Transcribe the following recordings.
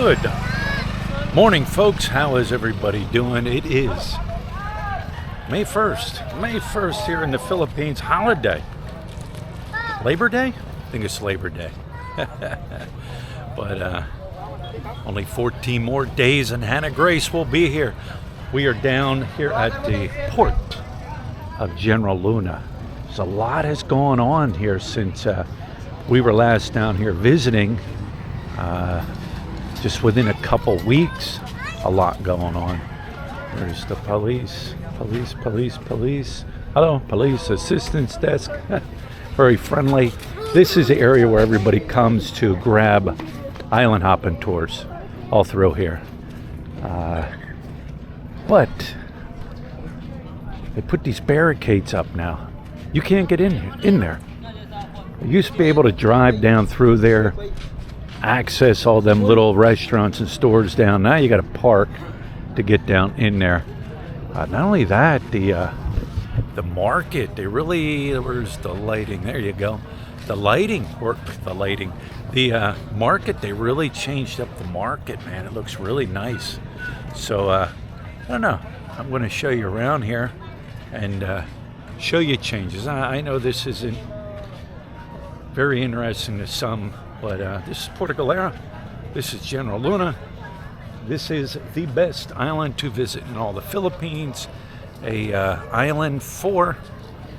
Good morning, folks. How is everybody doing? It is May 1st here in the Philippines. Holiday. Labor Day? I think it's Labor Day. But only 14 more days and Hannah Grace will be here. We are down here at the port of General Luna. So a lot has gone on here since we were last down here visiting. Just within a couple weeks, a lot going on. There's the police. Hello, police assistance desk. Very friendly. This is the area where everybody comes to grab island hopping tours all through here. But they put these barricades up now. You can't get in there. You used to be able to drive down through there, access all them little restaurants and stores down. Now you got to park to get down in there. Not only that, the market, they really, where's the lighting? There you go. The market, they really changed up the market, man. It looks really nice. So I don't know, I'm going to show you around here and show you changes. I know this isn't very interesting to some, but this is Puerto Galera. This is General Luna. This is the best island to visit in all the Philippines. A island for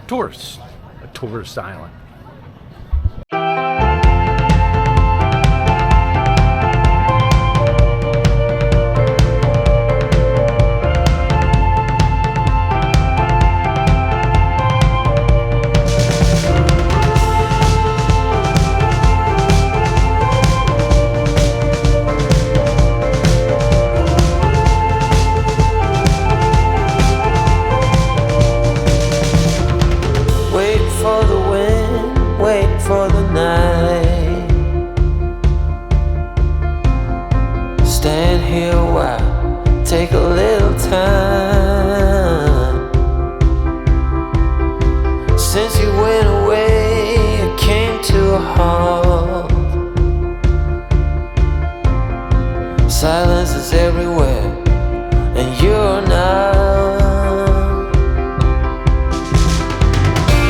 tourists, a tourist island. Take a little time. Since you went away, it came to a halt. Silence is everywhere, and you're not.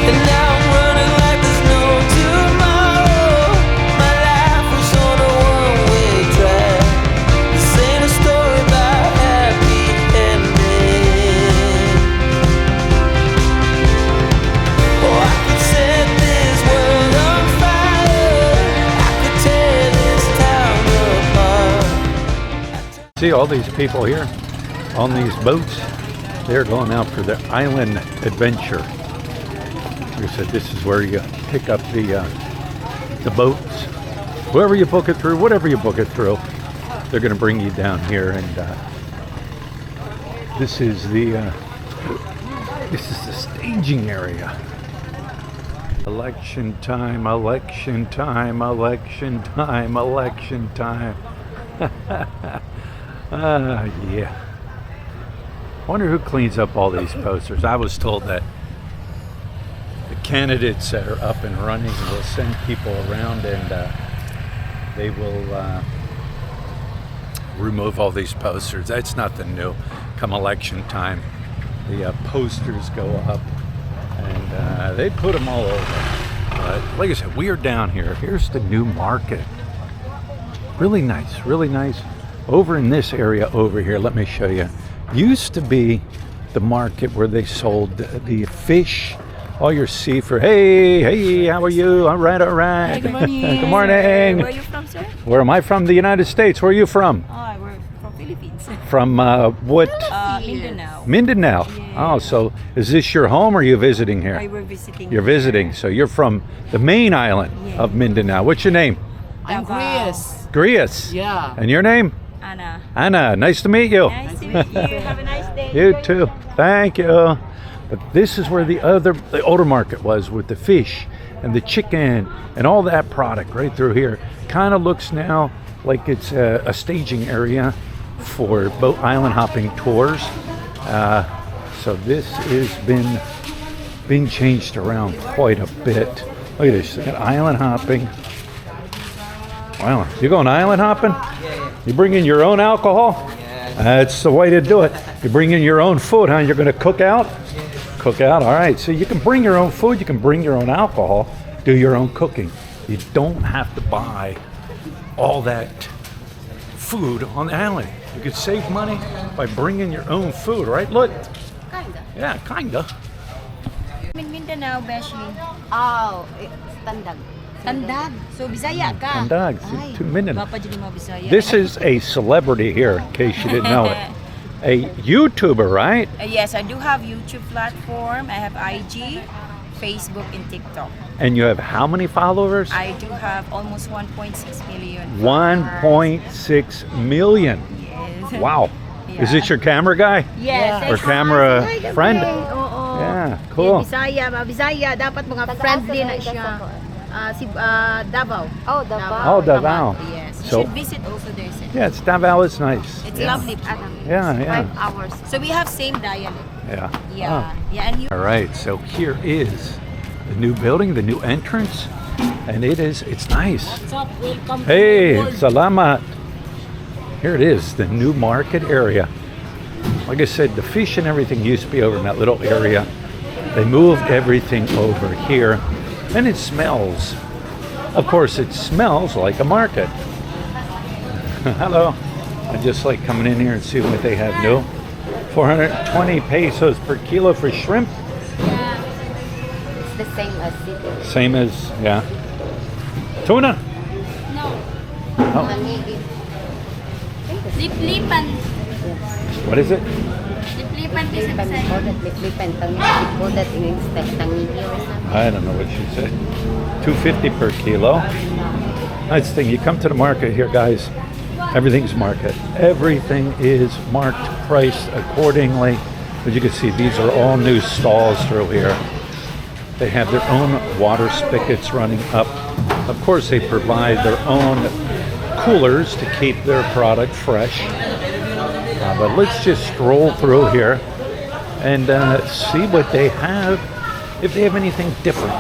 And now I'm running like there's no tomorrow. My life was on a one-way track. This ain't a story about happy ending. Oh, I could set this world on fire. I could tear this town apart. See all these people here on these boats? They're going out for their island adventure. Like I said, this is where you pick up the boats. Whoever you book it through, whatever you book it through, they're going to bring you down here, and this is the staging area. Election time. Yeah. I wonder who cleans up all these posters. I was told that the candidates that are up and running will send people around, and they will remove all these posters. That's nothing new. Come election time, the posters go up, and they put them all over. But like I said, we are down here. Here's the new market. Really nice. Over in this area over here, let me show you. Used to be the market where they sold the fish, all your seafood. Hey, how are you? All right. Hi, good morning. Good morning. Where are you from, sir? Where am I from? The United States. Where are you from? We're from Philippines. From what? Mindanao. Mindanao. Yes. Oh, so is this your home, or are you visiting here? We're visiting. You're visiting. So you're from the main island of Mindanao. What's your name? I'm Grias. Yeah. And your name? Anna. Nice to meet you. Nice to meet you. Have a nice day. You too. Thank you. But this is where the older market was, with the fish and the chicken and all that product right through here. Kind of looks now like it's a staging area for boat island hopping tours. So this has been changed around quite a bit. Look at this, island hopping. Wow, you going island hopping? Yeah. You bring in your own alcohol? That's the way to do it. You bring in your own food, huh? You're going to cook out? Cook out, all right. So you can bring your own food, you can bring your own alcohol, do your own cooking. You don't have to buy all that food on the island. You could save money by bringing your own food, right? Look. Kinda. Yeah, kinda. In Mindanao, Beshi. Oh, Tandag. Tandag. So, Bisaya ka. Tandag, Ay, 2 minutes. Bapa dyan mga Bisaya. This is a celebrity here, in case you didn't know it. A YouTuber, right? Yes, I do have YouTube platform. I have IG, Facebook, and TikTok. And you have how many followers? I do have almost 1.6 million. 1.6 million. Yes. Wow. Is Yeah. this your camera guy? Yes. Or camera friend? Oo. Yeah, cool. Bisaya, Bisaya, dapat mga friend din na siya. Davao. Oh, Davao. Oh, Davao. Yes. You So- should visit also there. Sis. Yeah, it's Davao is nice. It's lovely. Yeah, yeah. 5 hours. So we have same dialect. Yeah. Yeah. Yeah, and you. All right, so here is the new building, the new entrance, and it's nice. What's up? Welcome. Hey, salamat. Here it is, the new market area. Like I said, the fish and everything used to be over in that little area. They moved everything over here, and it smells. Of course, it smells like a market. Hello. I just like coming in here and see what they have new. 420 pesos per kilo for shrimp. It's the same as city. Same as, yeah. Tuna. No. Oh, Manigi. Liplipan. what is it? Liplipan is Lipan, we call that lipan. We call that in instead tangigi or something. I don't know what she said. 250 per kilo. That's the thing. You come to the market here, guys. Everything's market. Everything is marked, priced accordingly. As you can see, these are all new stalls through here. They have their own water spigots running up. Of course, they provide their own coolers to keep their product fresh. But let's just stroll through here and see what they have, if they have anything different.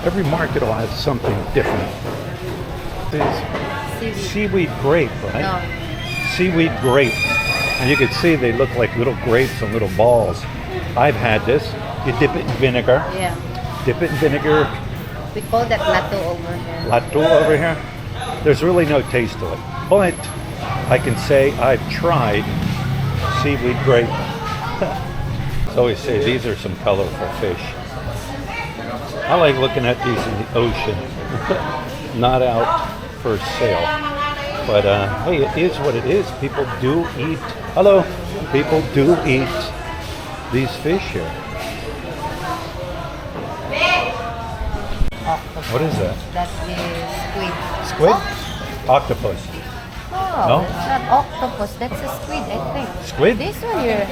Every market will have something different. There's seaweed grape, right? No. Seaweed grape. And you can see they look like little grapes and little balls. I've had this. You dip it in vinegar. Yeah. Dip it in vinegar. We call that lato over here. Lato over here. There's really no taste to it. But I can say I've tried seaweed grape. So we say these are some colorful fish. I like looking at these in the ocean. Not out for sale. But hey, it is what it is. People do eat. Hello. People do eat these fish here. What is that? That is squid. Squid? Octopus. No, No? it's not octopus. That's a squid, I think. Squid? This one here.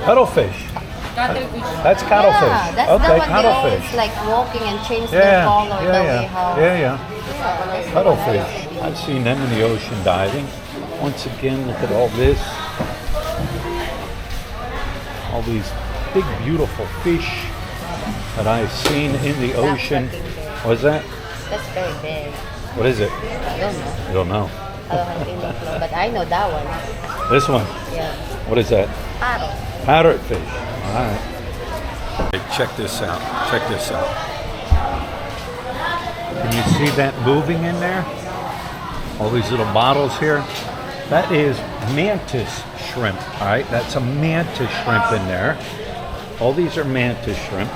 Cuttlefish. That's cuttlefish. Yeah, that's Okay, the one they cuttlefish. always like walking and change their Yeah, color the way yeah, how. yeah, yeah. That's what Cuttlefish. I like. I've seen them in the ocean diving. Once again, look at all this. All these big, beautiful fish that I've seen in the ocean. What's that? That's very big. What is it? I don't know. I don't know. I don't have any clue, but I know that one. This one. Yeah. What is that? Parrot. Parrotfish. All right. Hey, check this out. Check this out. Can you see that moving in there? All these little bottles here. That is mantis shrimp. All right. That's a mantis shrimp in there. All these are mantis shrimp.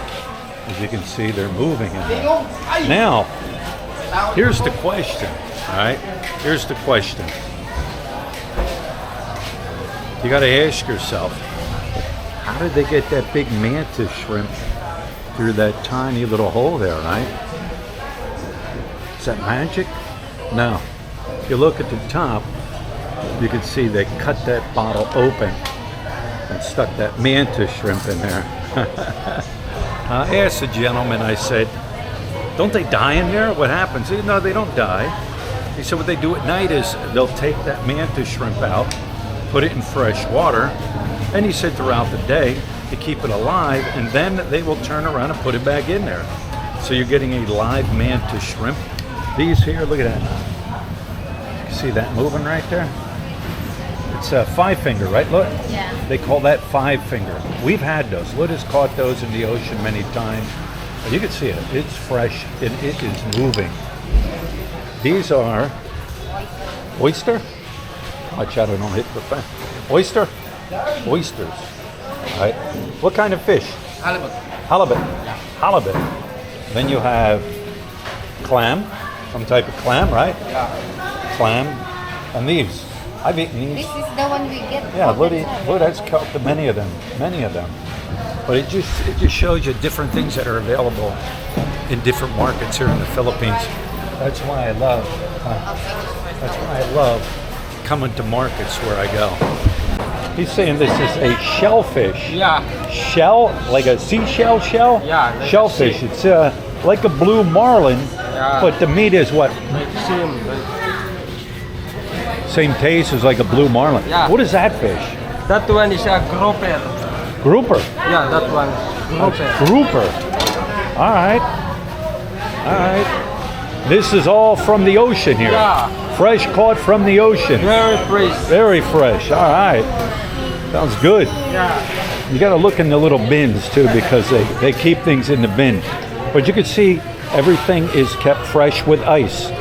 As you can see, they're moving in there. Now, here's the question. All right. Here's the question. You got to ask yourself, how did they get that big mantis shrimp through that tiny little hole there, right? Is that magic? No. If you look at the top, you can see they cut that bottle open and stuck that mantis shrimp in there. I asked the gentleman, I said, don't they die in there? What happens? He said, no, they don't die. He said what they do at night is they'll take that mantis shrimp out, put it in fresh water, and he said throughout the day to keep it alive, and then they will turn around and put it back in there. So you're getting a live mantis shrimp. These here, look at that. You see that moving right there? It's a 5-finger, right? Look, Yeah. they call that 5-finger. We've had those. Lut has caught those in the ocean many times. You can see it. It's fresh and it is moving. These are oyster. Watch out, I don't hit the fan. Oyster. Oysters. Right. What kind of fish? Halibut. Halibut. Halibut. Then you have clam. Some type of clam, right? Yeah. Clam. And these. I've eaten these. This is the one we get. Yeah, all the Lut time. has caught many of them. Many of them. But it just shows you different things that are available in different markets here in the Philippines. That's why I love. That's why I love coming to markets where I go. He's saying this is a shellfish. Yeah. Shell, like a seashell shell? Yeah, like a Shellfish. sea. It's like a blue marlin, Yeah. but the meat is what? Like same. Same taste as like a blue marlin. Yeah. What is that fish? That one is a grouper. Grouper. Yeah, that one. Grouper. Grouper. All right. All right. This is all from the ocean here. Yeah. Fresh caught from the ocean. Very fresh. Very fresh. All right. Sounds good. Yeah. You got to look in the little bins too because they keep things in the bin. But you can see everything is kept fresh with ice.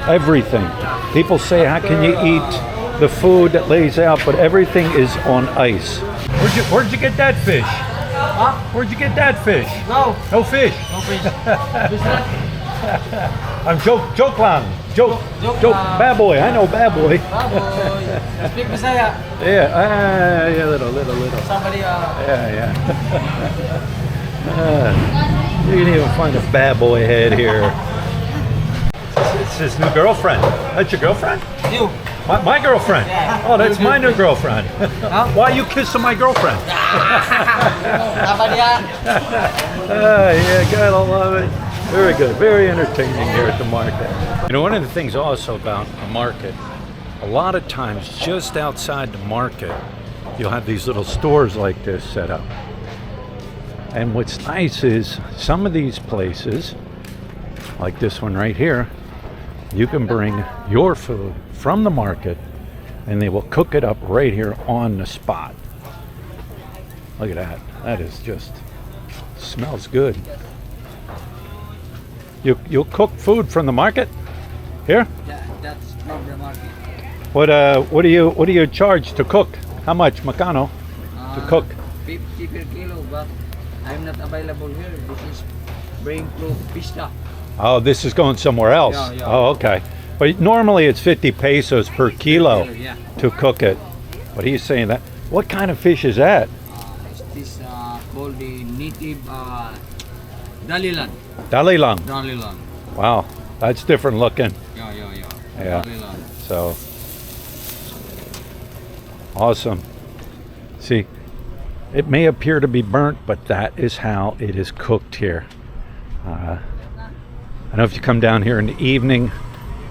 Everything. People say, how can you eat the food that lays out? But everything is on ice. Where'd you get that fish? Huh? Where'd you get that fish? No. No fish. No fish. Business. I'm joke lang. Joke. Joke lang. Bad boy. I know bad boy. Baboy. Speak Bisaya. Yeah. Yeah. Little. Somebody. Yeah. You can even find a bad boy head here. It's his new girlfriend. That's your girlfriend? You. My girlfriend. Yeah. Oh, that's my new girlfriend. Huh? Why are you kissing my girlfriend? Somebody. Yeah, gotta love it. Very good. Very entertaining here at the market. You know, one of the things also about a market, a lot of times just outside the market, you'll have these little stores like this set up. And what's nice is some of these places, like this one right here, you can bring your food from the market and they will cook it up right here on the spot. Look at that. That is just, smells good. You'll cook food from the market here? Yeah, that's from the market. What do you charge to cook? How much, Macano, to cook? 50 per kilo, but I'm not available here. This is bring to Pista. Oh, this is going somewhere else. Yeah. Oh, okay. But normally it's 50 pesos per kilo Yeah. to cook it. But he's saying that. What kind of fish is that? This called the native Dalilan. Dalilang. Dalilan. Wow, that's different looking. Yeah. Yeah. Dalilan. So awesome. See, it may appear to be burnt, but that is how it is cooked here. I know if you come down here in the evening,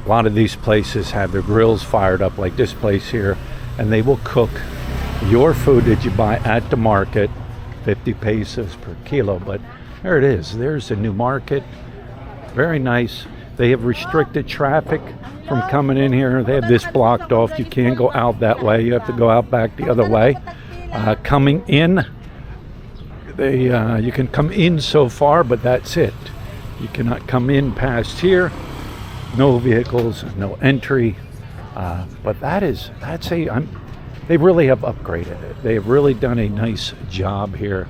a lot of these places have their grills fired up like this place here, and they will cook your food that you buy at the market, 50 pesos per kilo. But there it is. There's a new market. Very nice. They have restricted traffic from coming in here. They have this blocked off. You can't go out that way. You have to go out back the other way. Coming in, you can come in so far, but that's it. You cannot come in past here. No vehicles, no entry. But they really have upgraded it. They have really done a nice job here,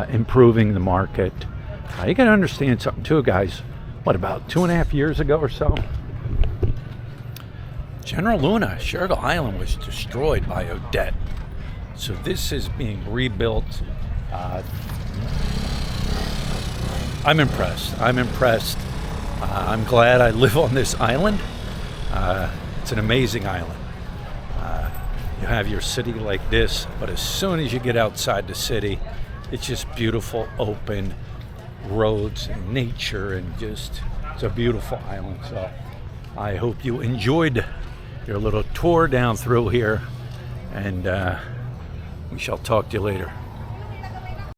improving the market. You can understand something too, guys. What, about 2.5 years ago or so? General Luna, Siargao Island was destroyed by Odette. So this is being rebuilt. I'm impressed. I'm glad I live on this island. It's an amazing island. You have your city like this, but as soon as you get outside the city, it's just beautiful, open roads and nature, and just, it's a beautiful island. So I hope you enjoyed your little tour down through here, and we shall talk to you later.